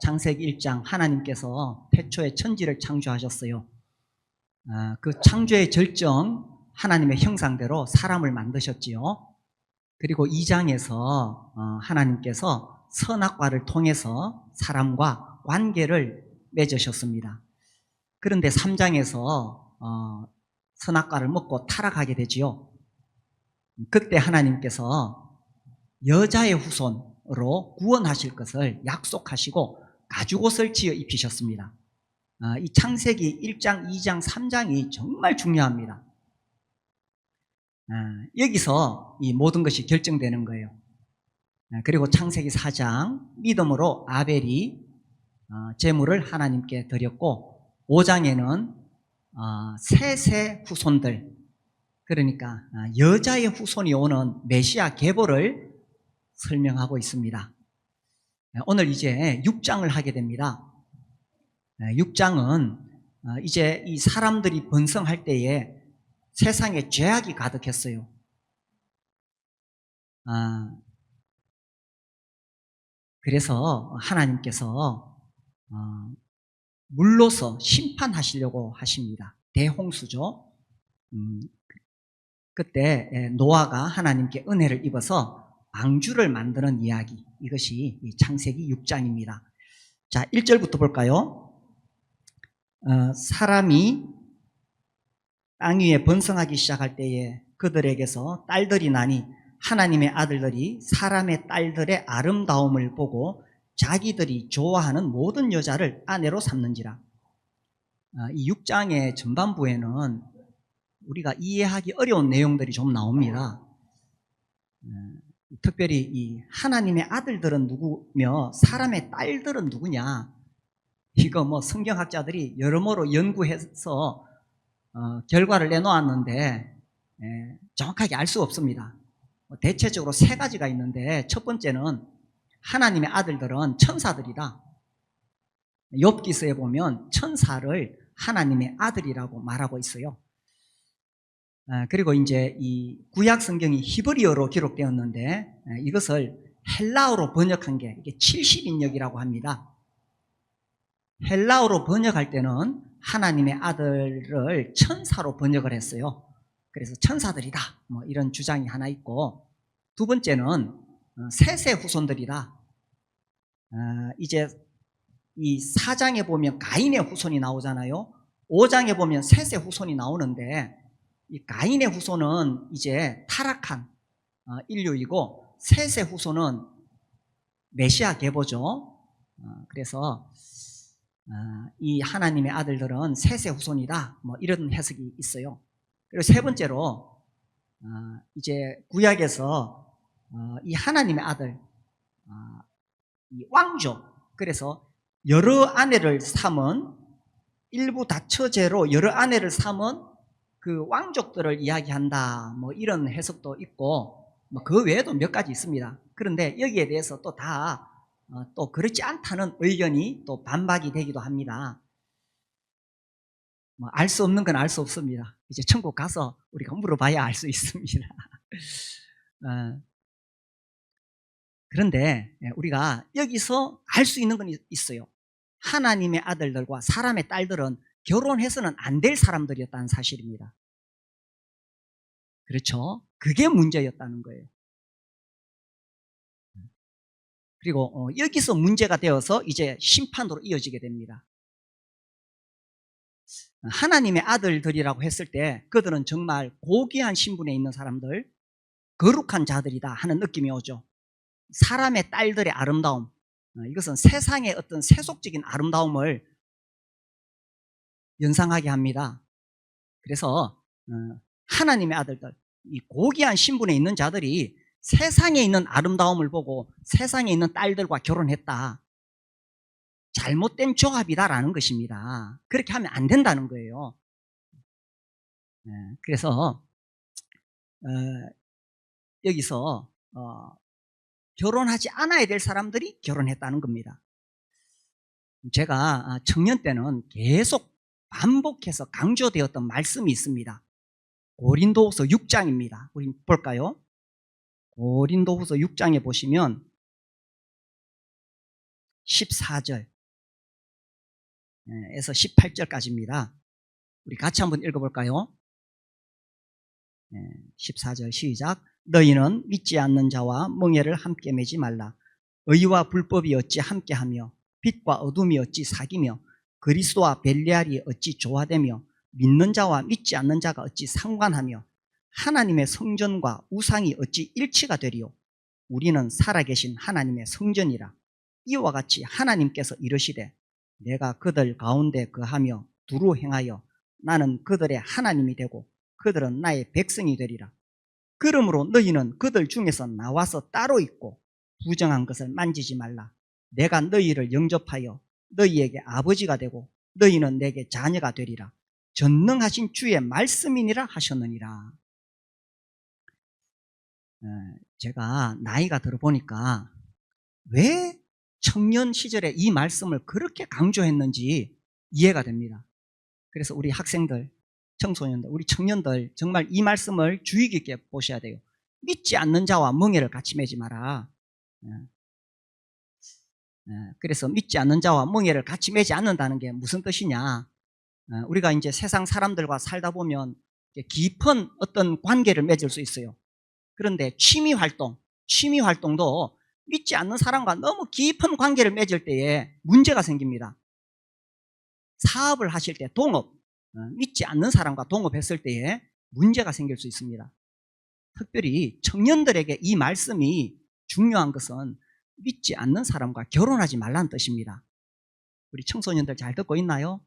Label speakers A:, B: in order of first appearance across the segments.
A: 창세기 1장 하나님께서 태초에 천지를 창조하셨어요. 그 창조의 절정 하나님의 형상대로 사람을 만드셨지요. 그리고 2장에서 하나님께서 선악과를 통해서 사람과 관계를 맺으셨습니다. 그런데 3장에서 선악과를 먹고 타락하게 되지요. 그때 하나님께서 여자의 후손으로 구원하실 것을 약속하시고 가죽옷을 지어 입히셨습니다. 이 창세기 1장, 2장, 3장이 정말 중요합니다. 여기서 이 모든 것이 결정되는 거예요. 그리고 창세기 4장 믿음으로 아벨이 제물을 하나님께 드렸고, 5장에는 셋의 후손들, 그러니까 여자의 후손이 오는 메시아 계보를 설명하고 있습니다. 오늘 이제 6장을 하게 됩니다. 6장은 이제 이 사람들이 번성할 때에 세상에 죄악이 가득했어요. 그래서 하나님께서 물로서 심판하시려고 하십니다. 대홍수죠. 그때 노아가 하나님께 은혜를 입어서 방주를 만드는 이야기, 이것이 창세기 6장입니다. 자, 1절부터 볼까요? 사람이 땅 위에 번성하기 시작할 때에 그들에게서 딸들이 나니 하나님의 아들들이 사람의 딸들의 아름다움을 보고 자기들이 좋아하는 모든 여자를 아내로 삼는지라. 이 6장의 전반부에는 우리가 이해하기 어려운 내용들이 좀 나옵니다. 특별히 이 하나님의 아들들은 누구며 사람의 딸들은 누구냐, 이거 뭐 성경학자들이 여러모로 연구해서 결과를 내놓았는데 정확하게 알 수 없습니다. 대체적으로 세 가지가 있는데, 첫 번째는 하나님의 아들들은 천사들이다. 욥기서에 보면 천사를 하나님의 아들이라고 말하고 있어요. 그리고 이제 이 구약 성경이 히브리어로 기록되었는데 이것을 헬라어로 번역한 게 이게 70인역이라고 합니다. 헬라어로 번역할 때는 하나님의 아들을 천사로 번역을 했어요. 그래서 천사들이다, 뭐 이런 주장이 하나 있고, 두 번째는 셋의 후손들이다. 이제 이 4장에 보면 가인의 후손이 나오잖아요. 5장에 보면 셋의 후손이 나오는데, 이 가인의 후손은 이제 타락한 인류이고, 셋의 후손은 메시아 계보죠. 그래서 이 하나님의 아들들은 셋의 후손이다, 뭐 이런 해석이 있어요. 그리고 세 번째로 이제 구약에서 이 하나님의 아들, 이 왕족, 그래서 여러 아내를 삼은, 일부 다처제로 여러 아내를 삼은 그 왕족들을 이야기한다, 뭐 이런 해석도 있고, 뭐 그 외에도 몇 가지 있습니다. 그런데 여기에 대해서 또 다 또 그렇지 않다는 의견이 또 반박이 되기도 합니다. 뭐 알 수 없는 건 알 수 없습니다. 이제 천국 가서 우리가 물어봐야 알 수 있습니다. 그런데 우리가 여기서 알 수 있는 건 있어요. 하나님의 아들들과 사람의 딸들은 결혼해서는 안 될 사람들이었다는 사실입니다. 그렇죠? 그게 문제였다는 거예요. 그리고 여기서 문제가 되어서 이제 심판으로 이어지게 됩니다. 하나님의 아들들이라고 했을 때 그들은 정말 고귀한 신분에 있는 사람들, 거룩한 자들이다 하는 느낌이 오죠. 사람의 딸들의 아름다움, 이것은 세상의 어떤 세속적인 아름다움을 연상하게 합니다. 그래서 하나님의 아들들, 이 고귀한 신분에 있는 자들이 세상에 있는 아름다움을 보고 세상에 있는 딸들과 결혼했다, 잘못된 조합이다라는 것입니다. 그렇게 하면 안 된다는 거예요. 그래서 여기서 결혼하지 않아야 될 사람들이 결혼했다는 겁니다. 제가 청년 때는 계속 반복해서 강조되었던 말씀이 있습니다. 고린도후서 6장입니다. 우리 볼까요? 고린도후서 6장에 보시면 14절, 에서 18절까지입니다. 우리 같이 한번 읽어볼까요? 14절 시작. 너희는 믿지 않는 자와 멍에를 함께 매지 말라. 의와 불법이 어찌 함께하며 빛과 어둠이 어찌 사귀며 그리스도와 벨리알이 어찌 조화되며 믿는 자와 믿지 않는 자가 어찌 상관하며 하나님의 성전과 우상이 어찌 일치가 되리요. 우리는 살아계신 하나님의 성전이라. 이와 같이 하나님께서 이르시되 내가 그들 가운데 거하며 두루 행하여 나는 그들의 하나님이 되고 그들은 나의 백성이 되리라. 그러므로 너희는 그들 중에서 나와서 따로 있고 부정한 것을 만지지 말라. 내가 너희를 영접하여 너희에게 아버지가 되고 너희는 내게 자녀가 되리라. 전능하신 주의 말씀이니라 하셨느니라. 제가 나이가 들어보니까 왜 청년 시절에 이 말씀을 그렇게 강조했는지 이해가 됩니다. 그래서 우리 학생들, 청소년들, 우리 청년들 정말 이 말씀을 주의 깊게 보셔야 돼요. 믿지 않는 자와 멍에를 같이 매지 마라. 그래서 믿지 않는 자와 멍에를 같이 매지 않는다는 게 무슨 뜻이냐. 우리가 이제 세상 사람들과 살다 보면 깊은 어떤 관계를 맺을 수 있어요. 그런데 취미 활동도 믿지 않는 사람과 너무 깊은 관계를 맺을 때에 문제가 생깁니다. 사업을 하실 때 동업, 믿지 않는 사람과 동업했을 때에 문제가 생길 수 있습니다. 특별히 청년들에게 이 말씀이 중요한 것은 믿지 않는 사람과 결혼하지 말라는 뜻입니다. 우리 청소년들 잘 듣고 있나요?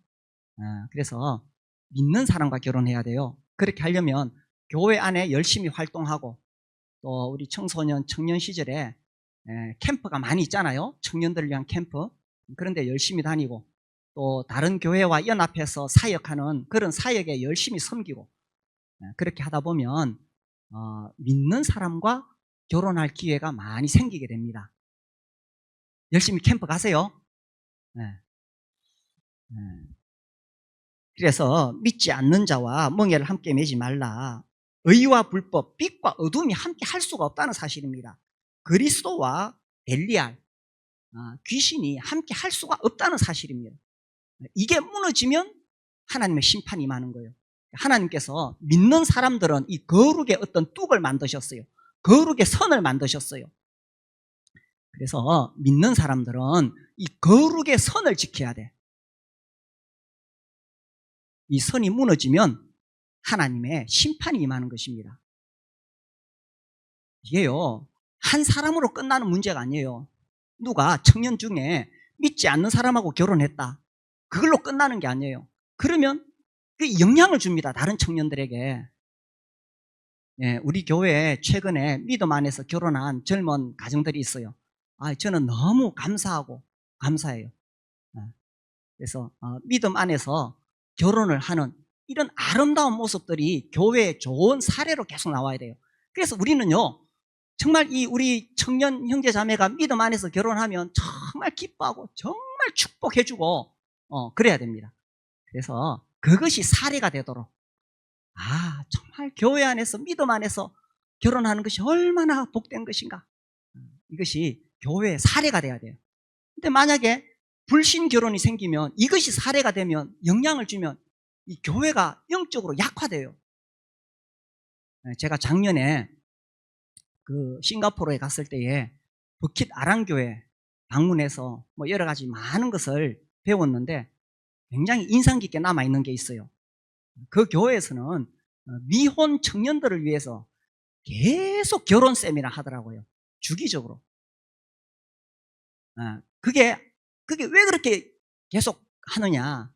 A: 그래서 믿는 사람과 결혼해야 돼요. 그렇게 하려면 교회 안에 열심히 활동하고 또 우리 청소년, 청년 시절에 캠프가 많이 있잖아요. 청년들을 위한 캠프. 그런데 열심히 다니고 또 다른 교회와 연합해서 사역하는 그런 사역에 열심히 섬기고 그렇게 하다 보면 믿는 사람과 결혼할 기회가 많이 생기게 됩니다. 열심히 캠프 가세요. 그래서 믿지 않는 자와 멍에를 함께 매지 말라. 의와 불법, 빛과 어둠이 함께 할 수가 없다는 사실입니다. 그리스도와 벨리알, 귀신이 함께 할 수가 없다는 사실입니다. 이게 무너지면 하나님의 심판이 임하는 거예요. 하나님께서 믿는 사람들은 이 거룩의 어떤 뚝을 만드셨어요. 거룩의 선을 만드셨어요. 그래서 믿는 사람들은 이 거룩의 선을 지켜야 돼. 이 선이 무너지면 하나님의 심판이 임하는 것입니다. 이게요, 한 사람으로 끝나는 문제가 아니에요. 누가 청년 중에 믿지 않는 사람하고 결혼했다. 그걸로 끝나는 게 아니에요. 그러면 그 영향을 줍니다. 다른 청년들에게. 우리 교회에 최근에 믿음 안에서 결혼한 젊은 가정들이 있어요. 저는 너무 감사하고 감사해요. 그래서 믿음 안에서 결혼을 하는 이런 아름다운 모습들이 교회에 좋은 사례로 계속 나와야 돼요. 그래서 우리는요, 정말 이 우리 청년 형제 자매가 믿음 안에서 결혼하면 정말 기뻐하고 정말 축복해주고 그래야 됩니다. 그래서 그것이 사례가 되도록 정말 교회 안에서 믿음 안에서 결혼하는 것이 얼마나 복된 것인가, 이것이 교회의 사례가 돼야 돼요. 근데 만약에 불신 결혼이 생기면, 이것이 사례가 되면, 영향을 주면 이 교회가 영적으로 약화돼요. 제가 작년에 그 싱가포르에 갔을 때에 버킷 아랑교회 방문해서 뭐 여러 가지 많은 것을 배웠는데 굉장히 인상 깊게 남아있는 게 있어요. 그 교회에서는 미혼 청년들을 위해서 계속 결혼 세미나 하더라고요. 주기적으로. 그게 왜 그렇게 계속 하느냐.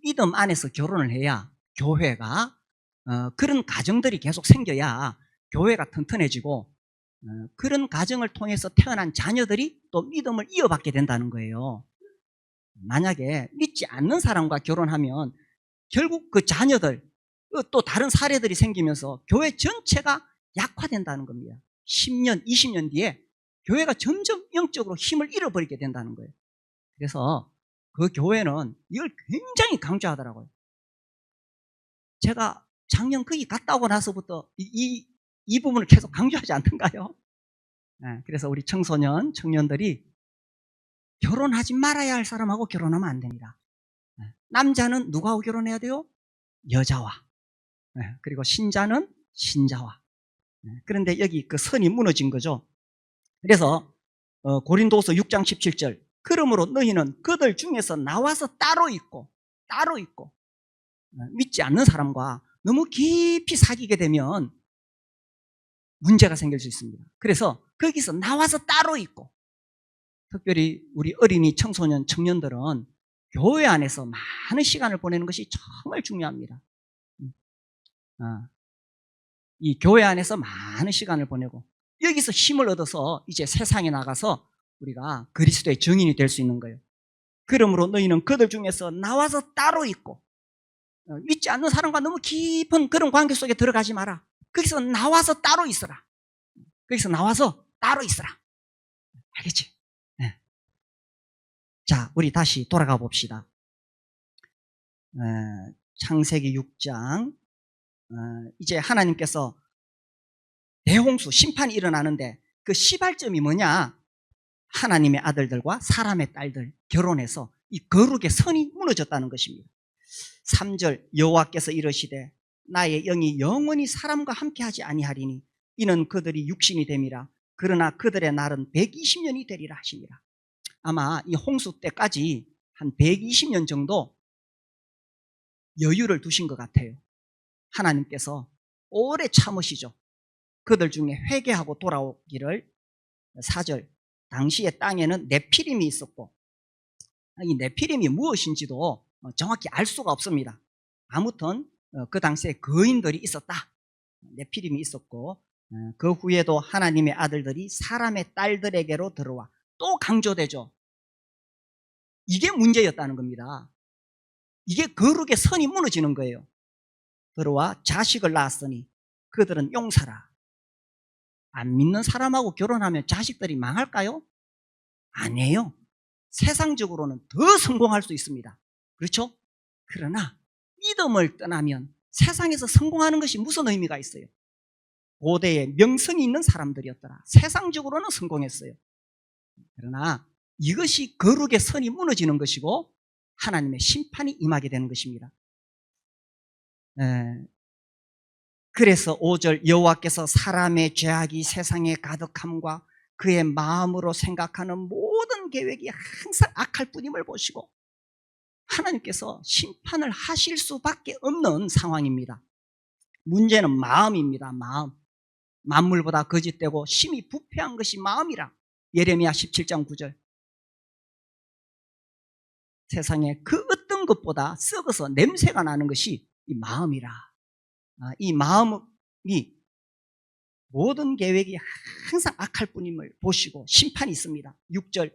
A: 믿음 안에서 결혼을 해야 교회가 그런 가정들이 계속 생겨야 교회가 튼튼해지고 그런 가정을 통해서 태어난 자녀들이 또 믿음을 이어받게 된다는 거예요. 만약에 믿지 않는 사람과 결혼하면 결국 그 자녀들 또 다른 사례들이 생기면서 교회 전체가 약화된다는 겁니다. 10년, 20년 뒤에 교회가 점점 영적으로 힘을 잃어버리게 된다는 거예요. 그래서 그 교회는 이걸 굉장히 강조하더라고요. 제가 작년 거기 갔다 오고 나서부터 이 부분을 계속 강조하지 않던가요? 그래서 우리 청소년, 청년들이 결혼하지 말아야 할 사람하고 결혼하면 안 됩니다. 남자는 누구하고 결혼해야 돼요? 여자와. 그리고 신자는 신자와. 그런데 여기 그 선이 무너진 거죠. 그래서 고린도서 6장 17절, 그러므로 너희는 그들 중에서 나와서 따로 있고 믿지 않는 사람과 너무 깊이 사귀게 되면 문제가 생길 수 있습니다. 그래서 거기서 나와서 따로 있고, 특별히 우리 어린이, 청소년, 청년들은 교회 안에서 많은 시간을 보내는 것이 정말 중요합니다. 이 교회 안에서 많은 시간을 보내고 여기서 힘을 얻어서 이제 세상에 나가서 우리가 그리스도의 증인이 될 수 있는 거예요. 그러므로 너희는 그들 중에서 나와서 따로 있고, 믿지 않는 사람과 너무 깊은 그런 관계 속에 들어가지 마라. 거기서 나와서 따로 있어라. 거기서 나와서 따로 있어라. 알겠지? 네. 자, 우리 다시 돌아가 봅시다. 창세기 6장. 이제 하나님께서 대홍수, 심판이 일어나는데 그 시발점이 뭐냐? 하나님의 아들들과 사람의 딸들 결혼해서 이 거룩의 선이 무너졌다는 것입니다. 3절, 여호와께서 이르시되 나의 영이 영원히 사람과 함께하지 아니하리니 이는 그들이 육신이 됨이라. 그러나 그들의 날은 120년이 되리라 하시니라. 아마 이 홍수 때까지 한 120년 정도 여유를 두신 것 같아요. 하나님께서 오래 참으시죠. 그들 중에 회개하고 돌아오기를. 4절, 당시에 땅에는 네피림이 있었고, 이 네피림이 무엇인지도 정확히 알 수가 없습니다. 아무튼 그 당시에 거인들이 있었다. 네피림이 있었고, 그 후에도 하나님의 아들들이 사람의 딸들에게로 들어와. 또 강조되죠. 이게 문제였다는 겁니다. 이게 거룩의 선이 무너지는 거예요. 들어와 자식을 낳았으니 그들은 용사라. 안 믿는 사람하고 결혼하면 자식들이 망할까요? 아니에요. 세상적으로는 더 성공할 수 있습니다. 그렇죠? 그러나 믿음을 떠나면 세상에서 성공하는 것이 무슨 의미가 있어요? 고대에 명성이 있는 사람들이었더라. 세상적으로는 성공했어요. 그러나 이것이 거룩의 선이 무너지는 것이고 하나님의 심판이 임하게 되는 것입니다. 그래서 5절, 여호와께서 사람의 죄악이 세상에 가득함과 그의 마음으로 생각하는 모든 계획이 항상 악할 뿐임을 보시고 하나님께서 심판을 하실 수밖에 없는 상황입니다. 문제는 마음입니다. 마음. 만물보다 거짓되고 심히 부패한 것이 마음이라. 예레미야 17장 9절. 세상에 그 어떤 것보다 썩어서 냄새가 나는 것이 이 마음이라. 이 마음이 모든 계획이 항상 악할 뿐임을 보시고 심판이 있습니다. 6절,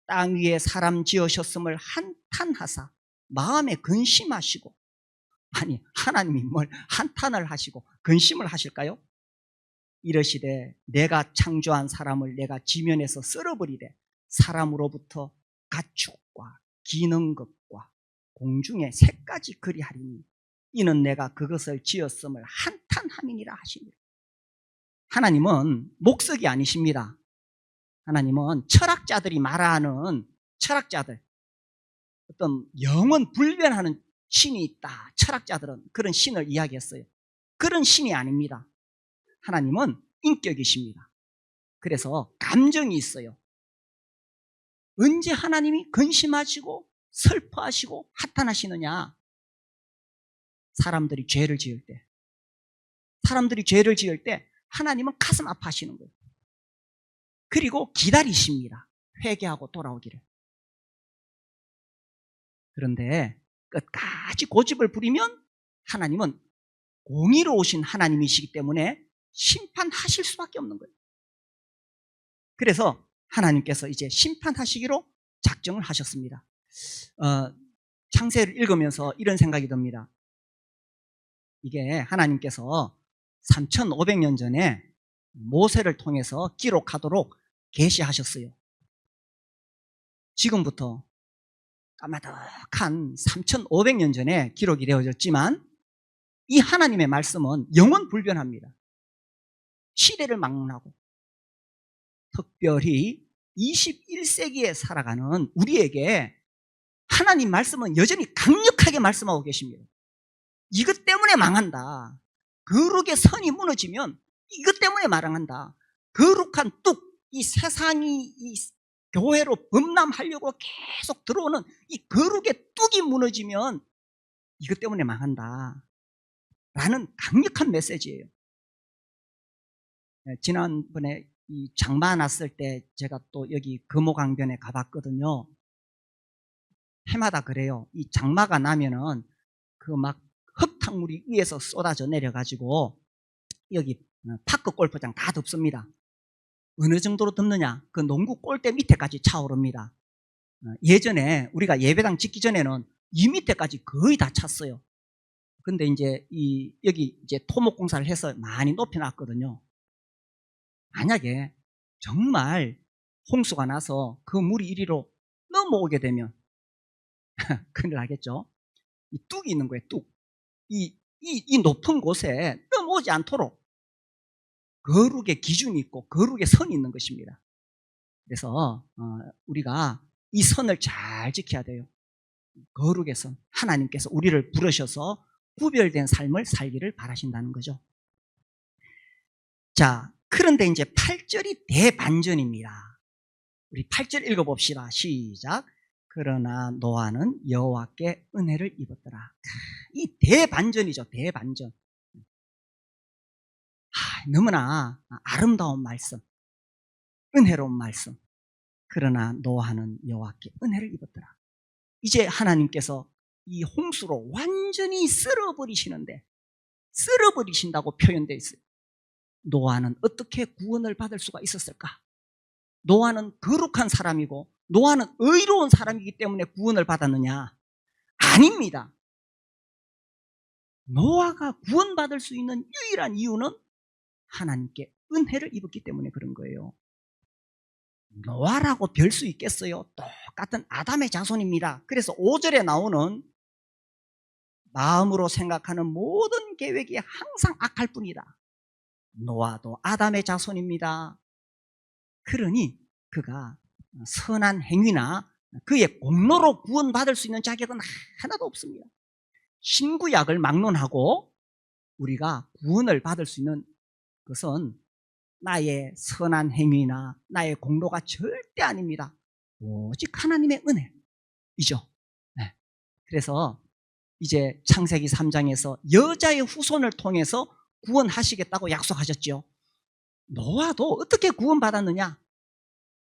A: 땅 위에 사람 지으셨음을 한탄하사 마음에 근심하시고. 아니, 하나님이 뭘 한탄을 하시고 근심을 하실까요? 이러시되 내가 창조한 사람을 내가 지면에서 썰어버리되 사람으로부터 가축과 기는 것과 공중의 새까지 그리하리니 이는 내가 그것을 지었음을 한탄함이니라 하시니라. 하나님은 목석이 아니십니다. 하나님은 철학자들이 말하는 철학자들, 어떤 영원 불변하는 신이 있다. 철학자들은 그런 신을 이야기했어요. 그런 신이 아닙니다. 하나님은 인격이십니다. 그래서 감정이 있어요. 언제 하나님이 근심하시고 슬퍼하시고 한탄하시느냐? 사람들이 죄를 지을 때. 사람들이 죄를 지을 때 하나님은 가슴 아파하시는 거예요. 그리고 기다리십니다. 회개하고 돌아오기를. 그런데 끝까지 고집을 부리면 하나님은 공의로우신 하나님이시기 때문에 심판하실 수밖에 없는 거예요. 그래서 하나님께서 이제 심판하시기로 작정을 하셨습니다. 창세를 읽으면서 이런 생각이 듭니다. 이게 하나님께서 3500년 전에 모세를 통해서 기록하도록 계시하셨어요. 지금부터 까마득한 3500년 전에 기록이 되어졌지만 이 하나님의 말씀은 영원 불변합니다. 시대를 막론하고 특별히 21세기에 살아가는 우리에게 하나님 말씀은 여전히 강력하게 말씀하고 계십니다. 이것 때문에 망한다. 거룩의 선이 무너지면 이것 때문에 망한다. 거룩한 뚝, 이 세상이 이 교회로 범람하려고 계속 들어오는 이 거룩의 뚝이 무너지면 이것 때문에 망한다. 라는 강력한 메시지예요. 지난번에 이 장마 났을 때 제가 또 여기 금호강변에 가봤거든요. 해마다 그래요. 이 장마가 나면은 그 막 흙탕물이 위에서 쏟아져 내려가지고 여기 파크 골프장 다 덮습니다. 어느 정도로 덮느냐? 그 농구 골대 밑에까지 차오릅니다. 예전에 우리가 예배당 짓기 전에는 이 밑에까지 거의 다 찼어요. 근데 이제 여기 이제 토목 공사를 해서 많이 높여놨거든요. 만약에 정말 홍수가 나서 그 물이 이리로 넘어오게 되면 큰일 나겠죠. 이 뚝이 있는 거예요. 뚝. 이 높은 곳에 넘어오지 않도록 거룩의 기준이 있고 거룩의 선이 있는 것입니다. 그래서 우리가 이 선을 잘 지켜야 돼요. 거룩의 선. 하나님께서 우리를 부르셔서 구별된 삶을 살기를 바라신다는 거죠. 자, 그런데 이제 8절이 대반전입니다. 우리 8절 읽어봅시다. 시작. 그러나 노아는 여호와께 은혜를 입었더라. 이 대반전이죠. 대반전. 너무나 아름다운 말씀, 은혜로운 말씀. 그러나 노아는 여호와께 은혜를 입었더라. 이제 하나님께서 이 홍수로 완전히 쓸어버리시는데, 쓸어버리신다고 표현되어 있어요. 노아는 어떻게 구원을 받을 수가 있었을까? 노아는 거룩한 사람이고 노아는 의로운 사람이기 때문에 구원을 받았느냐? 아닙니다. 노아가 구원받을 수 있는 유일한 이유는 하나님께 은혜를 입었기 때문에 그런 거예요. 노아라고 별 수 있겠어요? 똑같은 아담의 자손입니다. 그래서 5절에 나오는 마음으로 생각하는 모든 계획이 항상 악할 뿐이다. 노아도 아담의 자손입니다. 그러니 그가 선한 행위나 그의 공로로 구원받을 수 있는 자격은 하나도 없습니다. 신구약을 막론하고 우리가 구원을 받을 수 있는 것은 나의 선한 행위나 나의 공로가 절대 아닙니다. 오직 하나님의 은혜이죠. 네. 그래서 이제 창세기 3장에서 여자의 후손을 통해서 구원하시겠다고 약속하셨죠. 노아도 어떻게 구원받았느냐?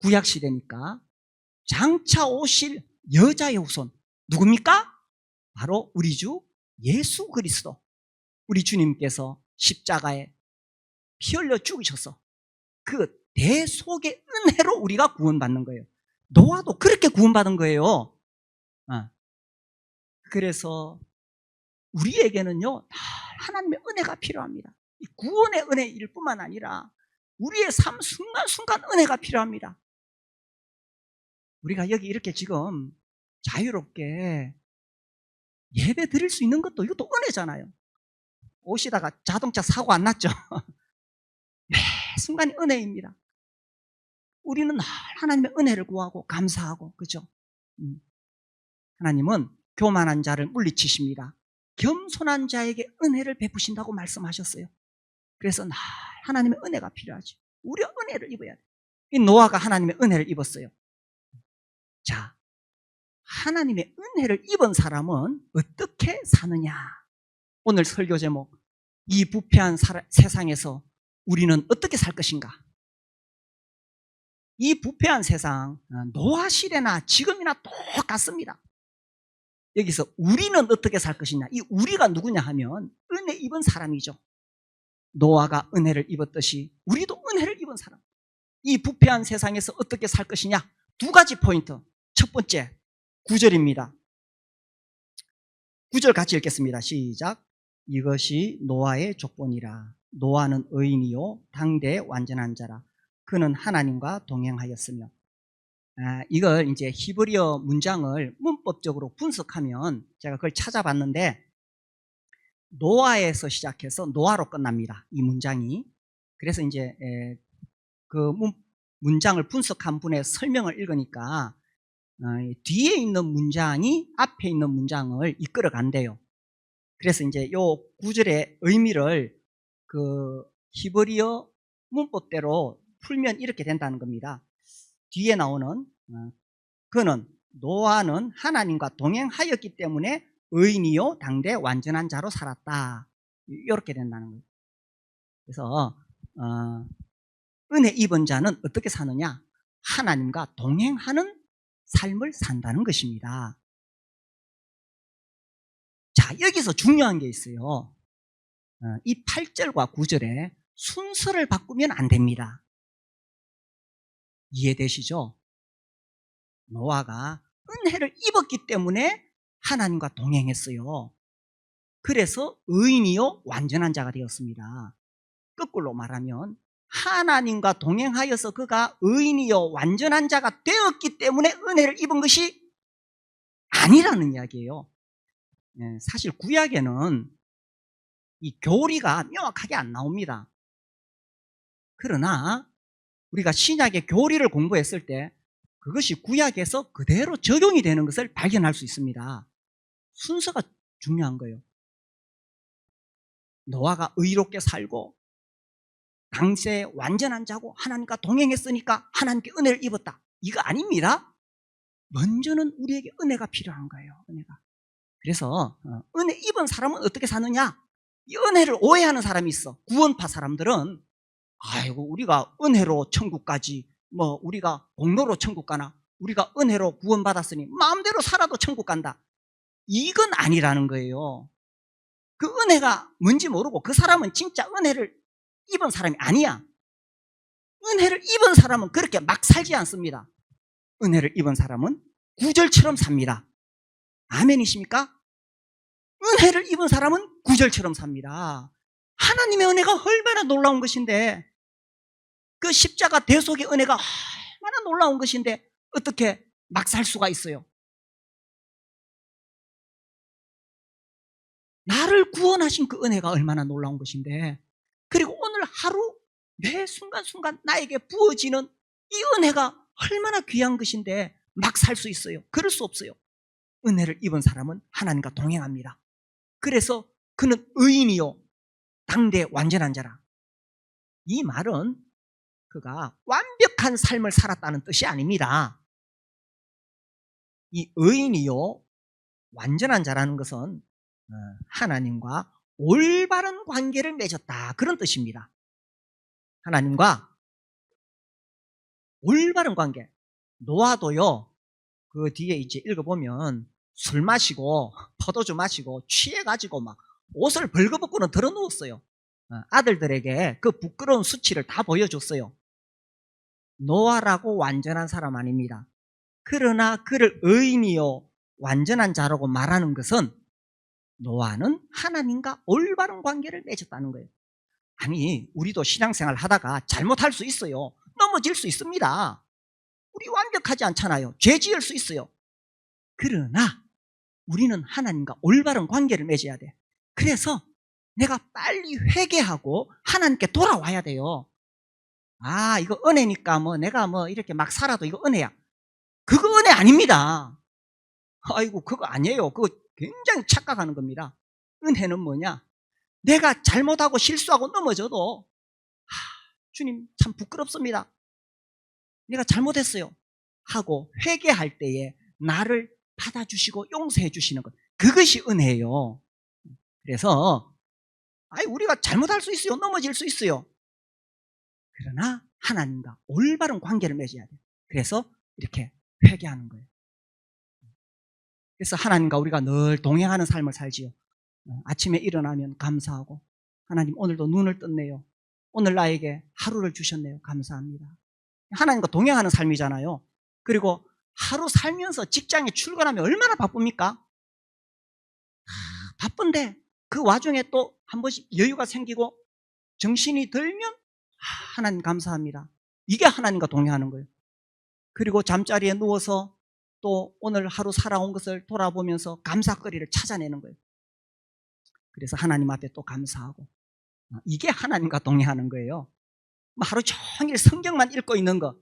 A: 구약시대니까 장차 오실 여자의 후손 누굽니까? 바로 우리 주 예수 그리스도. 우리 주님께서 십자가에 피 흘려 죽으셔서 그 대속의 은혜로 우리가 구원받는 거예요. 노아도 그렇게 구원받은 거예요. 그래서 우리에게는요 하나님의 은혜가 필요합니다. 이 구원의 은혜일 뿐만 아니라 우리의 삶 순간순간 은혜가 필요합니다. 우리가 여기 이렇게 지금 자유롭게 예배 드릴 수 있는 것도 이것도 은혜잖아요. 오시다가 자동차 사고 안 났죠? 매 순간이 은혜입니다. 우리는 늘 하나님의 은혜를 구하고 감사하고, 그죠? 하나님은 교만한 자를 물리치십니다. 겸손한 자에게 은혜를 베푸신다고 말씀하셨어요. 그래서 늘 하나님의 은혜가 필요하지. 우리가 은혜를 입어야 돼. 이 노아가 하나님의 은혜를 입었어요. 자, 하나님의 은혜를 입은 사람은 어떻게 사느냐? 오늘 설교 제목, 이 부패한 세상에서 우리는 어떻게 살 것인가? 이 부패한 세상, 노아 시대나 지금이나 똑같습니다. 여기서 우리는 어떻게 살 것이냐? 이 우리가 누구냐 하면 은혜 입은 사람이죠. 노아가 은혜를 입었듯이 우리도 은혜를 입은 사람. 이 부패한 세상에서 어떻게 살 것이냐? 두 가지 포인트. 첫 번째, 9절입니다. 9절 같이 읽겠습니다. 시작. 이것이 노아의 족본이라. 노아는 의인이요 당대의 완전한 자라. 그는 하나님과 동행하였으며. 이걸 이제 히브리어 문장을 문법적으로 분석하면 제가 그걸 찾아봤는데 노아에서 시작해서 노아로 끝납니다. 이 문장이. 그래서 이제 그 문장을 분석한 분의 설명을 읽으니까 뒤에 있는 문장이 앞에 있는 문장을 이끌어 간대요. 그래서 이제 요 구절의 의미를 그 히브리어 문법대로 풀면 이렇게 된다는 겁니다. 뒤에 나오는 그는 노아는 하나님과 동행하였기 때문에 의인이요 당대 완전한 자로 살았다. 이렇게 된다는 거예요. 그래서 은혜 입은 자는 어떻게 사느냐? 하나님과 동행하는 삶을 산다는 것입니다. 자, 여기서 중요한 게 있어요. 이 8절과 9절에 순서를 바꾸면 안 됩니다. 이해되시죠? 노아가 은혜를 입었기 때문에 하나님과 동행했어요. 그래서 의인이요 완전한 자가 되었습니다. 거꾸로 말하면 하나님과 동행하여서 그가 의인이요 완전한 자가 되었기 때문에 은혜를 입은 것이 아니라는 이야기예요. 사실 구약에는 이 교리가 명확하게 안 나옵니다. 그러나 우리가 신약의 교리를 공부했을 때 그것이 구약에서 그대로 적용이 되는 것을 발견할 수 있습니다. 순서가 중요한 거예요. 노아가 의롭게 살고 당시에 완전한 자고 하나님과 동행했으니까 하나님께 은혜를 입었다. 이거 아닙니다. 먼저는 우리에게 은혜가 필요한 거예요. 은혜가. 그래서 은혜 입은 사람은 어떻게 사느냐? 이 은혜를 오해하는 사람이 있어. 구원파 사람들은 아이고 우리가 은혜로 천국 가지 뭐 우리가 공로로 천국 가나 우리가 은혜로 구원받았으니 마음대로 살아도 천국 간다. 이건 아니라는 거예요. 그 은혜가 뭔지 모르고 그 사람은 진짜 은혜를 입은 사람이 아니야. 은혜를 입은 사람은 그렇게 막 살지 않습니다. 은혜를 입은 사람은 구절처럼 삽니다. 아멘이십니까? 은혜를 입은 사람은 구절처럼 삽니다. 하나님의 은혜가 얼마나 놀라운 것인데 그 십자가 대속의 은혜가 얼마나 놀라운 것인데 어떻게 막 살 수가 있어요? 나를 구원하신 그 은혜가 얼마나 놀라운 것인데 그리고 오늘 하루 매 순간순간 나에게 부어지는 이 은혜가 얼마나 귀한 것인데 막 살 수 있어요? 그럴 수 없어요. 은혜를 입은 사람은 하나님과 동행합니다. 그래서 그는 의인이요 당대 완전한 자라. 이 말은 그가 완벽한 삶을 살았다는 뜻이 아닙니다. 이 의인이요 완전한 자라는 것은 하나님과 올바른 관계를 맺었다 그런 뜻입니다. 하나님과 올바른 관계. 노아도요 그 뒤에 이제 읽어보면 술 마시고 포도주 마시고 취해가지고 막 옷을 벌거벗고는 덜어누웠어요. 아들들에게 그 부끄러운 수치를 다 보여줬어요. 노아라고 완전한 사람 아닙니다. 그러나 그를 의인이요 완전한 자라고 말하는 것은 노아는 하나님과 올바른 관계를 맺었다는 거예요. 아니 우리도 신앙생활 하다가 잘못할 수 있어요. 넘어질 수 있습니다. 우리 완벽하지 않잖아요. 죄 지을 수 있어요. 그러나 우리는 하나님과 올바른 관계를 맺어야 돼. 그래서 내가 빨리 회개하고 하나님께 돌아와야 돼요. 아 이거 은혜니까 뭐 내가 뭐 이렇게 막 살아도 이거 은혜야. 그거 은혜 아닙니다. 아이고 그거 아니에요. 그거 굉장히 착각하는 겁니다. 은혜는 뭐냐? 내가 잘못하고 실수하고 넘어져도 주님 참 부끄럽습니다. 내가 잘못했어요 하고 회개할 때에 나를 받아주시고 용서해 주시는 것, 그것이 은혜예요. 그래서 우리가 잘못할 수 있어요. 넘어질 수 있어요. 그러나 하나님과 올바른 관계를 맺어야 돼요. 그래서 이렇게 회개하는 거예요. 그래서 하나님과 우리가 늘 동행하는 삶을 살지요. 아침에 일어나면 감사하고 하나님 오늘도 눈을 떴네요. 오늘 나에게 하루를 주셨네요. 감사합니다. 하나님과 동행하는 삶이잖아요. 그리고 하루 살면서 직장에 출근하면 얼마나 바쁩니까? 바쁜데 그 와중에 또 한 번씩 여유가 생기고 정신이 들면 하나님 감사합니다. 이게 하나님과 동행하는 거예요. 그리고 잠자리에 누워서 또 오늘 하루 살아온 것을 돌아보면서 감사거리를 찾아내는 거예요. 그래서 하나님 앞에 또 감사하고, 이게 하나님과 동행하는 거예요. 하루 종일 성경만 읽고 있는 거,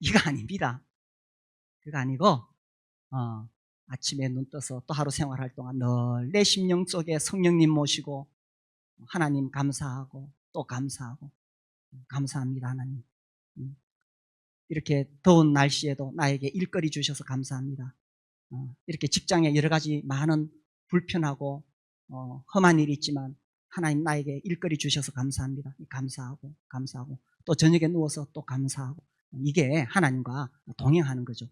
A: 이거 아닙니다. 그거 아니고 아침에 눈 떠서 또 하루 생활할 동안 늘 내 심령 속에 성령님 모시고 하나님 감사하고 또 감사하고 감사합니다 하나님. 이렇게 더운 날씨에도 나에게 일거리 주셔서 감사합니다. 이렇게 직장에 여러 가지 많은 불편하고 험한 일이 있지만 하나님 나에게 일거리 주셔서 감사합니다. 감사하고 또 저녁에 누워서 또 감사하고 이게 하나님과 동행하는 거죠.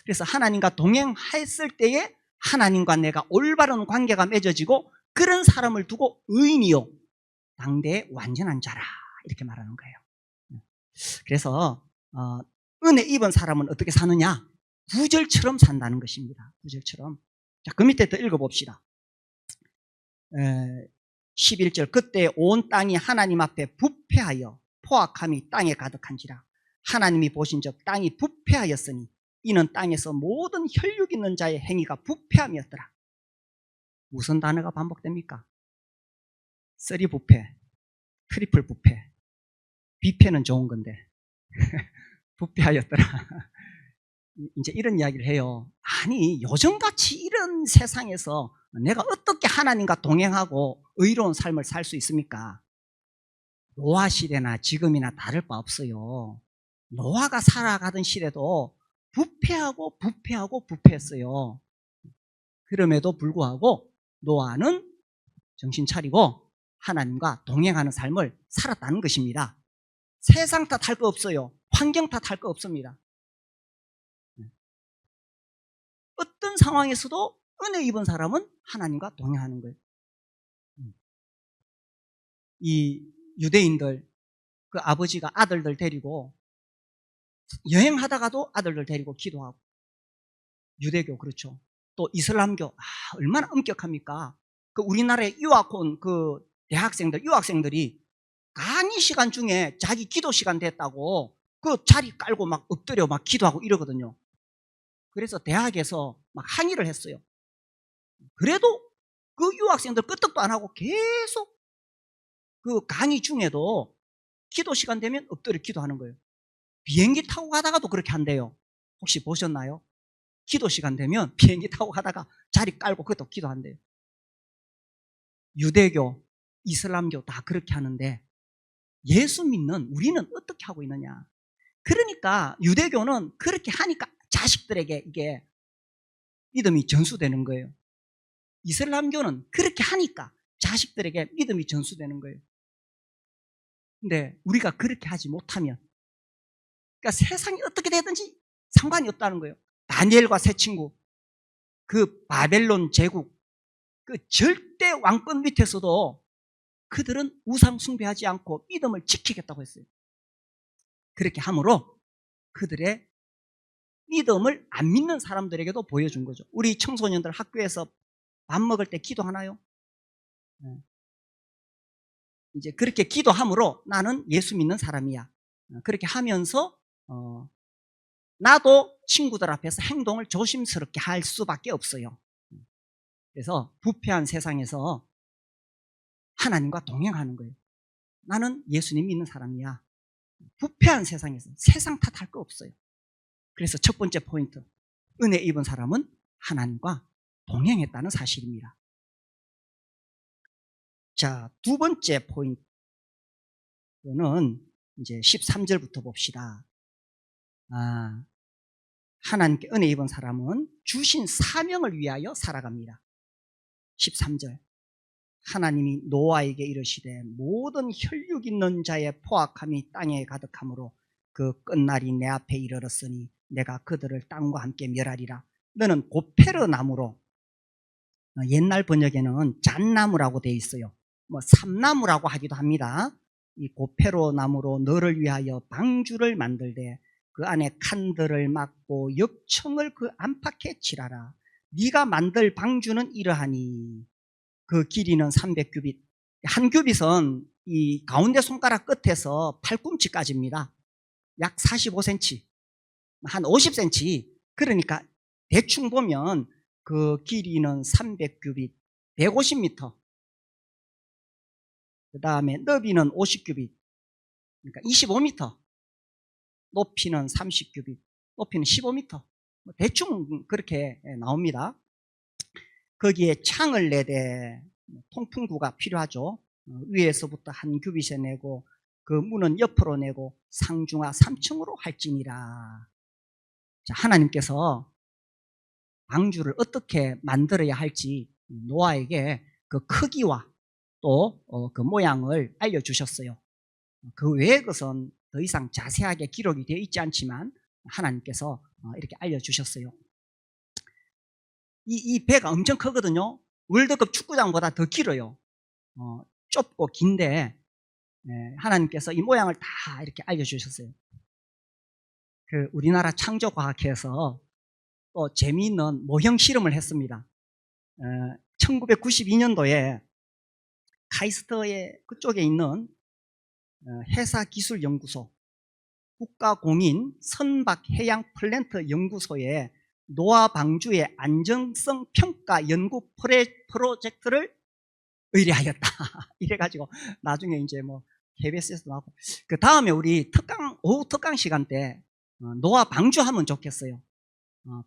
A: 그래서 하나님과 동행했을 때에 하나님과 내가 올바른 관계가 맺어지고 그런 사람을 두고 의인이요 당대의 완전한 자라 이렇게 말하는 거예요. 그래서 은혜 입은 사람은 어떻게 사느냐? 구절처럼 산다는 것입니다. 구절처럼. 자, 그 밑에 더 읽어봅시다. 11절 그때 온 땅이 하나님 앞에 부패하여 포악함이 땅에 가득한지라 하나님이 보신 적 땅이 부패하였으니 이는 땅에서 모든 혈육 있는 자의 행위가 부패함이었더라. 무슨 단어가 반복됩니까? 쓰리 부패, 트리플 부패, 비패는 좋은 건데 부패하였더라. 이제 이런 이야기를 해요. 아니 요즘같이 이런 세상에서 내가 어떻게 하나님과 동행하고 의로운 삶을 살 수 있습니까? 노아 시대나 지금이나 다를 바 없어요. 노아가 살아가던 시대도 부패했어요. 그럼에도 불구하고 노아는 정신 차리고 하나님과 동행하는 삶을 살았다는 것입니다. 세상 탓할 거 없어요. 환경 탓할 거 없습니다. 어떤 상황에서도 은혜 입은 사람은 하나님과 동행하는 거예요. 이 유대인들 그 아버지가 아들들 데리고 여행하다가도 아들들 데리고 기도하고 유대교 그렇죠. 또 이슬람교 얼마나 엄격합니까? 그 우리나라에 유학 온 그 대학생들 유학생들이 강의 시간 중에 자기 기도 시간 됐다고 그 자리 깔고 막 엎드려 막 기도하고 이러거든요. 그래서 대학에서 막 항의를 했어요. 그래도 그 유학생들 끄떡도 안 하고 계속 그 강의 중에도 기도 시간 되면 엎드려 기도하는 거예요. 비행기 타고 가다가도 그렇게 한대요. 혹시 보셨나요? 기도 시간 되면 비행기 타고 가다가 자리 깔고 그것도 기도한대요. 유대교, 이슬람교 다 그렇게 하는데 예수 믿는 우리는 어떻게 하고 있느냐? 그러니까 유대교는 그렇게 하니까 자식들에게 이게 믿음이 전수되는 거예요. 이슬람교는 그렇게 하니까 자식들에게 믿음이 전수되는 거예요. 근데 우리가 그렇게 하지 못하면 그러니까 세상이 어떻게 되든지 상관이 없다는 거예요. 다니엘과 세 친구 그 바벨론 제국 그 절대 왕권 밑에서도 그들은 우상 숭배하지 않고 믿음을 지키겠다고 했어요. 그렇게 함으로 그들의 믿음을 안 믿는 사람들에게도 보여준 거죠. 우리 청소년들 학교에서 밥 먹을 때 기도하나요? 이제 그렇게 기도함으로 나는 예수 믿는 사람이야. 그렇게 하면서 나도 친구들 앞에서 행동을 조심스럽게 할 수밖에 없어요. 그래서 부패한 세상에서 하나님과 동행하는 거예요. 나는 예수님 믿는 사람이야. 부패한 세상에서 세상 탓할 거 없어요. 그래서 첫 번째 포인트, 은혜 입은 사람은 하나님과 동행했다는 사실입니다. 자, 두 번째 포인트는 이제 13절부터 봅시다. 하나님께 은혜 입은 사람은 주신 사명을 위하여 살아갑니다. 13절 하나님이 노아에게 이르시되 모든 혈육 있는 자의 포악함이 땅에 가득하므로 그 끝날이 내 앞에 이르렀으니 내가 그들을 땅과 함께 멸하리라. 너는 고페르 나무로, 옛날 번역에는 잣나무라고 되어 있어요. 삼나무라고 하기도 합니다. 이 고페로 나무로 너를 위하여 방주를 만들되 그 안에 칸들을 막고 역청을 그 안팎에 칠하라. 네가 만들 방주는 이러하니 그 길이는 300규빗. 한 규빗은 이 가운데 손가락 끝에서 팔꿈치까지입니다. 약 45cm, 한 50cm. 그러니까 대충 보면 그 길이는 300규빗, 150m. 그 다음에 너비는 50규빗, 그러니까 25m. 높이는 30규빗, 높이는 15m. 대충 그렇게 나옵니다. 거기에 창을 내되 통풍구가 필요하죠. 위에서부터 한 규빗에 내고 그 문은 옆으로 내고 상중하 3층으로 할지니라. 자, 하나님께서 방주를 어떻게 만들어야 할지 노아에게 그 크기와 또 그 모양을 알려주셨어요. 그 외의 것은 더 이상 자세하게 기록이 되어 있지 않지만 하나님께서 이렇게 알려주셨어요. 이 배가 엄청 크거든요. 월드컵 축구장보다 더 길어요. 좁고 긴데 하나님께서 이 모양을 다 이렇게 알려주셨어요. 그 우리나라 창조과학회에서 또 재미있는 모형 실험을 했습니다. 1992년도에 카이스트의 그쪽에 있는 해사기술연구소 국가공인 선박해양플랜트 연구소에 노아 방주의 안정성 평가 연구 프로젝트를 의뢰하였다. 이래가지고 나중에 이제 뭐 KBS에서도 나오고, 그 다음에 우리 오후 특강 시간 때 노아 방주 하면 좋겠어요.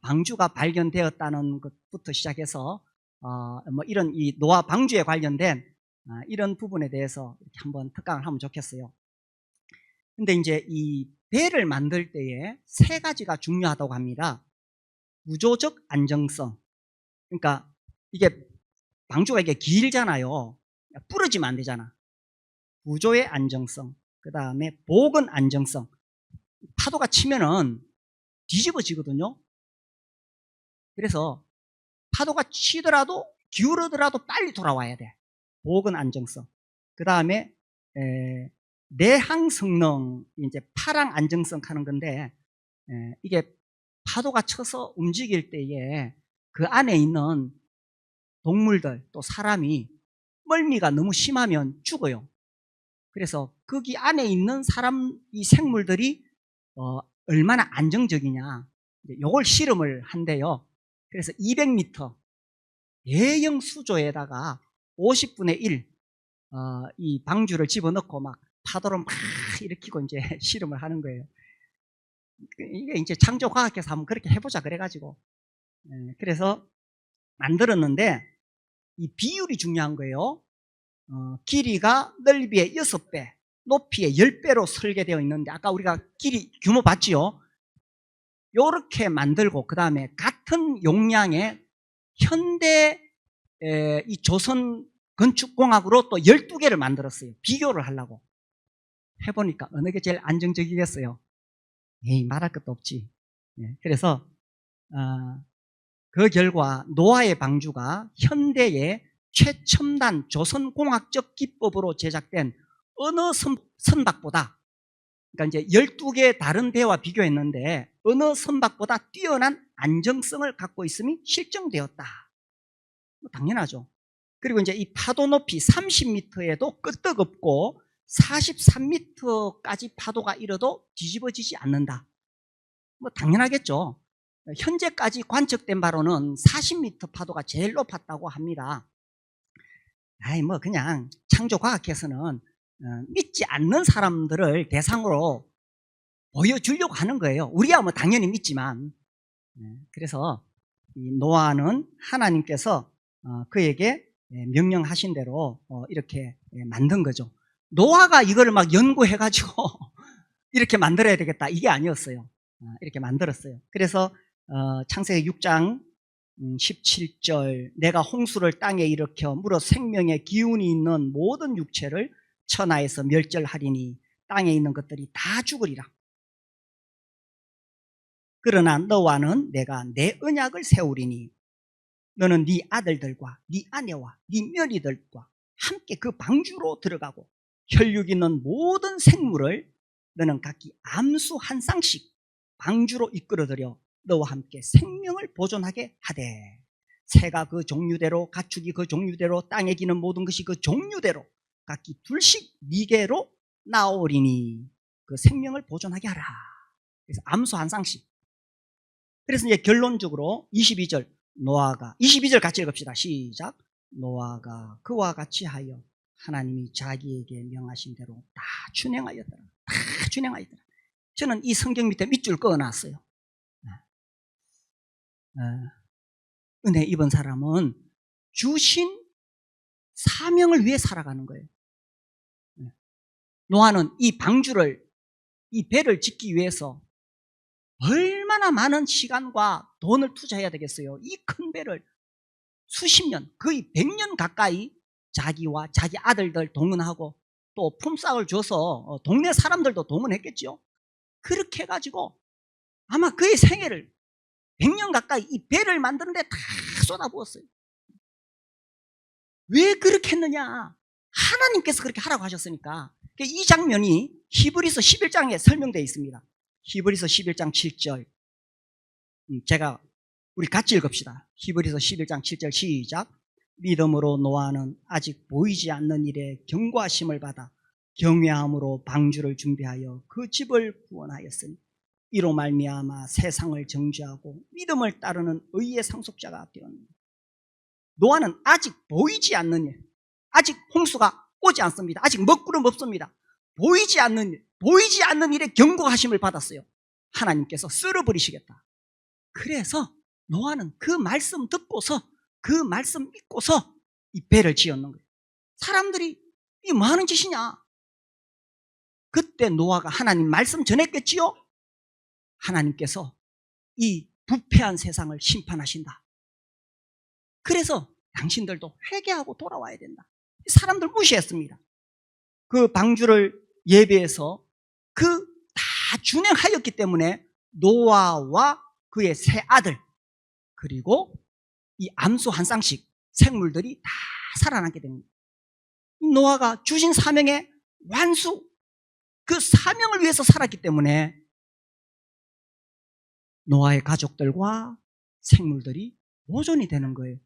A: 방주가 발견되었다는 것부터 시작해서 뭐 이런 이 노아 방주에 관련된 이런 부분에 대해서 이렇게 한번 특강을 하면 좋겠어요. 근데 이제 이 배를 만들 때에 세 가지가 중요하다고 합니다. 구조적 안정성. 그러니까 이게 방주가 이게 길잖아요. 부러지면 안 되잖아. 구조의 안정성. 그 다음에 보건 안정성. 파도가 치면은 뒤집어지거든요. 그래서 파도가 치더라도 기울어더라도 빨리 돌아와야 돼. 보건 안정성. 그 다음에 내항 성능, 이제 파랑 안정성 하는 건데, 이게 파도가 쳐서 움직일 때에 그 안에 있는 동물들 또 사람이 멀미가 너무 심하면 죽어요. 그래서 거기 안에 있는 이 생물들이 얼마나 안정적이냐, 요걸 실험을 한대요. 그래서 200m 대형 수조에다가 50분의 1 이 방주를 집어넣고 막 파도를 막 일으키고 이제 실험을 하는 거예요. 이게 이제 창조과학에서 한번 그렇게 해보자 그래가지고 그래서 만들었는데, 이 비율이 중요한 거예요. 길이가 넓이의 6배, 높이의 10배로 설계되어 있는데, 아까 우리가 길이 규모 봤지요? 요렇게 만들고, 그 다음에 같은 용량의 현대 이 조선 건축공학으로 또 12개를 만들었어요. 비교를 하려고. 해보니까 어느 게 제일 안정적이겠어요? 에이, 말할 것도 없지. 그래서 그 결과 노아의 방주가 현대의 최첨단 조선공학적 기법으로 제작된 어느 선박보다, 그러니까 이제 12개 다른 배와 비교했는데 어느 선박보다 뛰어난 안정성을 갖고 있음이 실증되었다. 뭐 당연하죠. 그리고 이제 이 파도 높이 30m에도 끄떡없고 43m까지 파도가 일어도 뒤집어지지 않는다. 뭐 당연하겠죠. 현재까지 관측된 바로는 40m 파도가 제일 높았다고 합니다. 뭐 그냥 창조과학에서는 믿지 않는 사람들을 대상으로 보여주려고 하는 거예요. 우리야 뭐 당연히 믿지만. 그래서 이 노아는 하나님께서 그에게 명령하신 대로 이렇게 만든 거죠. 노아가 이거를 막 연구해가지고 이렇게 만들어야 되겠다, 이게 아니었어요. 이렇게 만들었어요. 그래서 창세기 6장 17절, 내가 홍수를 땅에 일으켜 물어 생명의 기운이 있는 모든 육체를 천하에서 멸절하리니 땅에 있는 것들이 다 죽으리라. 그러나 너와는 내가 내 언약을 세우리니 너는 네 아들들과 네 아내와 네 며느리들과 함께 그 방주로 들어가고 혈육 있는 모든 생물을 너는 각기 암수 한 쌍씩 방주로 이끌어들여 너와 함께 생명을 보존하게 하되, 새가 그 종류대로, 가축이 그 종류대로, 땅에 기는 모든 것이 그 종류대로 각기 둘씩 네게로 나오리니 그 생명을 보존하게 하라. 그래서 암수 한 쌍씩. 그래서 이제 결론적으로 22절, 노아가, 22절 같이 읽읍시다. 시작. 노아가 그와 같이 하여 하나님이 자기에게 명하신 대로 다 준행하였더라. 다 준행하였더라. 저는 이 성경 밑에 밑줄 그어놨어요. 은혜 입은 사람은 주신 사명을 위해 살아가는 거예요. 노아는 이 방주를, 이 배를 짓기 위해서 얼마나 많은 시간과 돈을 투자해야 되겠어요. 이 큰 배를 수십 년, 거의 100년 가까이 자기와 자기 아들들 동원하고 또 품삯을 줘서 동네 사람들도 동원했겠죠. 그렇게 해가지고 아마 그의 생애를 100년 가까이 이 배를 만드는데 다 쏟아부었어요. 왜 그렇게 했느냐? 하나님께서 그렇게 하라고 하셨으니까. 이 장면이 히브리서 11장에 설명되어 있습니다. 히브리서 11장 7절. 제가 우리 같이 읽읍시다. 히브리서 11장 7절 시작. 믿음으로 노아는 아직 보이지 않는 일에 경고하심을 받아 경외함으로 방주를 준비하여 그 집을 구원하였으니 이로 말미암아 세상을 정죄하고 믿음을 따르는 의의 상속자가 되었느니라. 노아는 아직 보이지 않는 일, 아직 홍수가 오지 않습니다. 아직 먹구름 없습니다. 보이지 않는 일, 보이지 않는 일에 경고하심을 받았어요. 하나님께서 쓸어버리시겠다. 그래서 노아는 그 말씀 듣고서, 그 말씀 믿고서 이 배를 지었는 거예요. 사람들이 이 뭐 하는 짓이냐? 그때 노아가 하나님 말씀 전했겠지요? 하나님께서 이 부패한 세상을 심판하신다. 그래서 당신들도 회개하고 돌아와야 된다. 사람들 무시했습니다. 그 방주를 예배해서 그 다 준행하였기 때문에 노아와 그의 세 아들 그리고 이 암수 한 쌍씩 생물들이 다 살아나게 됩니다. 노아가 주신 사명의 완수, 그 사명을 위해서 살았기 때문에 노아의 가족들과 생물들이 보존이 되는 거예요.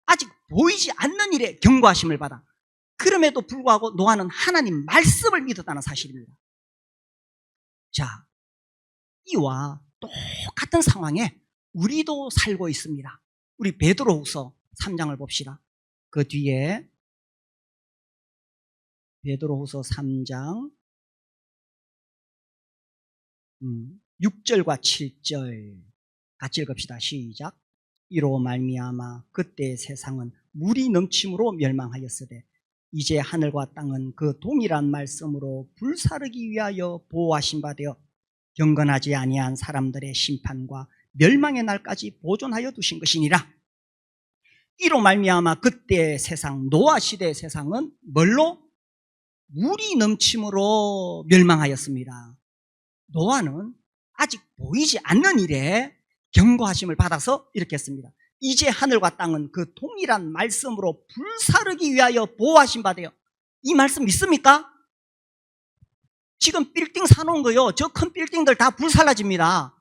A: 아직 보이지 않는 일에 경고하심을 받아. 그럼에도 불구하고 노아는 하나님 말씀을 믿었다는 사실입니다. 자, 이와 똑같은 상황에 우리도 살고 있습니다. 우리 베드로후서 3장을 봅시다. 그 뒤에 베드로후서 3장 6절과 7절 같이 읽읍시다. 시작. 이로 말미암아 그때의 세상은 물이 넘침으로 멸망하였으되 이제 하늘과 땅은 그 동일한 말씀으로 불사르기 위하여 보호하신 바 되어 경건하지 아니한 사람들의 심판과 멸망의 날까지 보존하여 두신 것이니라. 이로 말미암아 그때의 세상, 노아 시대의 세상은 뭘로? 물이 넘침으로 멸망하였습니다. 노아는 아직 보이지 않는 일에 경고하심을 받아서 이렇게 했습니다. 이제 하늘과 땅은 그 동일한 말씀으로 불사르기 위하여 보호하신 바 되어. 이 말씀 믿습니까? 지금 빌딩 사놓은 거요, 저 큰 빌딩들 다 불살라집니다.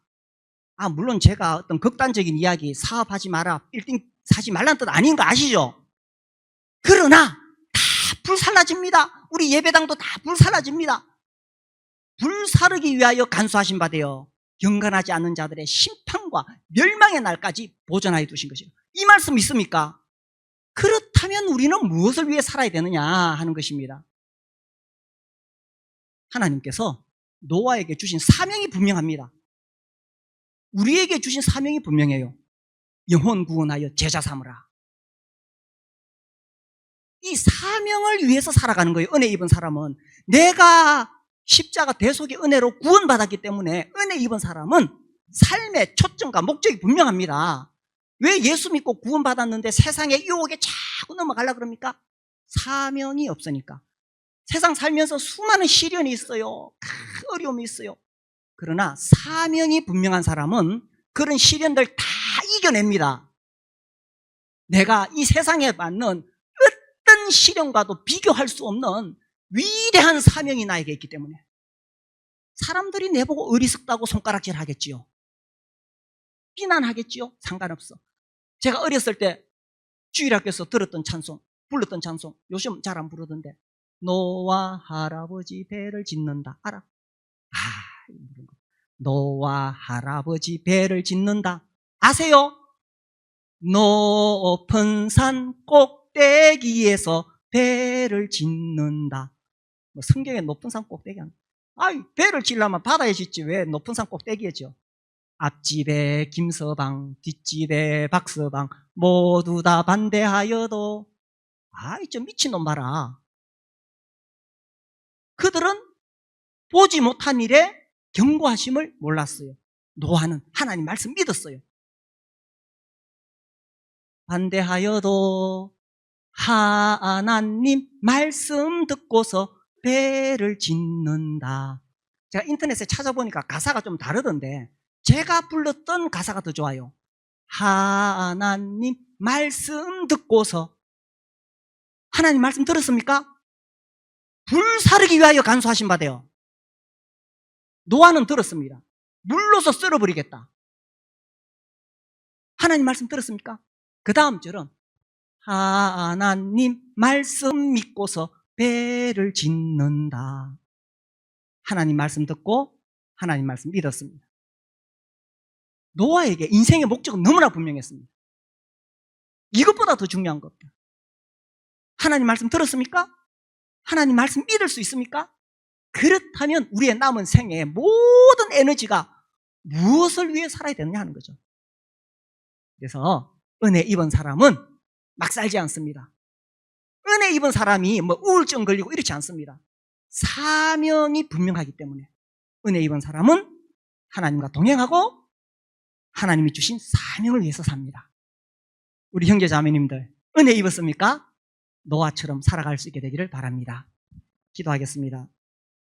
A: 물론 제가 어떤 극단적인 이야기, 사업하지 마라, 빌딩 사지 말라는 뜻 아닌 거 아시죠? 그러나 다 불살라집니다. 우리 예배당도 다 불살라집니다. 불사르기 위하여 간수하신 바 되어 경건하지 않는 자들의 심판과 멸망의 날까지 보존하여 두신 것이에요. 이 말씀 믿습니까? 그렇다면 우리는 무엇을 위해 살아야 되느냐 하는 것입니다. 하나님께서 노아에게 주신 사명이 분명합니다. 우리에게 주신 사명이 분명해요. 영혼 구원하여 제자 삼으라. 이 사명을 위해서 살아가는 거예요. 은혜 입은 사람은. 내가 십자가 대속의 은혜로 구원받았기 때문에 은혜 입은 사람은 삶의 초점과 목적이 분명합니다. 왜 예수 믿고 구원받았는데 세상의 유혹에 자꾸 넘어가려고 그럽니까? 사명이 없으니까. 세상 살면서 수많은 시련이 있어요. 어려움이 있어요. 그러나 사명이 분명한 사람은 그런 시련들 다 이겨냅니다. 내가 이 세상에 받는 어떤 시련과도 비교할 수 없는 위대한 사명이 나에게 있기 때문에 사람들이 내보고 어리석다고 손가락질 하겠지요. 비난하겠지요. 상관없어. 제가 어렸을 때 주일학교에서 들었던 찬송, 불렀던 찬송, 요즘 잘 안 부르던데, 노아 할아버지 배를 짓는다. 알아? 노아 할아버지 배를 짓는다. 아세요? 높은 산 꼭대기에서 배를 짓는다. 성경에 높은 산 꼭대기 아이, 배를 지려면 바다에 짓지 왜 높은 산 꼭대기에 져? 앞집에 김서방, 뒷집에 박서방 모두 다 반대하여도 아이, 좀 미친놈 봐라. 그들은 보지 못한 일에 경고하심을 몰랐어요. 노아는 하나님 말씀 믿었어요. 반대하여도 하나님 말씀 듣고서 배를 짓는다. 제가 인터넷에 찾아보니까 가사가 좀 다르던데 제가 불렀던 가사가 더 좋아요. 하나님 말씀 듣고서. 하나님 말씀 들었습니까? 불사르기 위하여 간수하신 바되어. 노아는 들었습니다. 물로서 썰어버리겠다. 하나님 말씀 들었습니까? 그 다음 절은 하나님 말씀 믿고서 배를 짓는다. 하나님 말씀 듣고 하나님 말씀 믿었습니다. 노아에게 인생의 목적은 너무나 분명했습니다. 이것보다 더 중요한 것 없다. 하나님 말씀 들었습니까? 하나님 말씀 믿을 수 있습니까? 그렇다면 우리의 남은 생애의 모든 에너지가 무엇을 위해 살아야 되느냐 하는 거죠. 그래서 은혜 입은 사람은 막 살지 않습니다. 은혜 입은 사람이 뭐 우울증 걸리고 이렇지 않습니다. 사명이 분명하기 때문에 은혜 입은 사람은 하나님과 동행하고 하나님이 주신 사명을 위해서 삽니다. 우리 형제 자매님들 은혜 입었습니까? 노아처럼 살아갈 수 있게 되기를 바랍니다. 기도하겠습니다.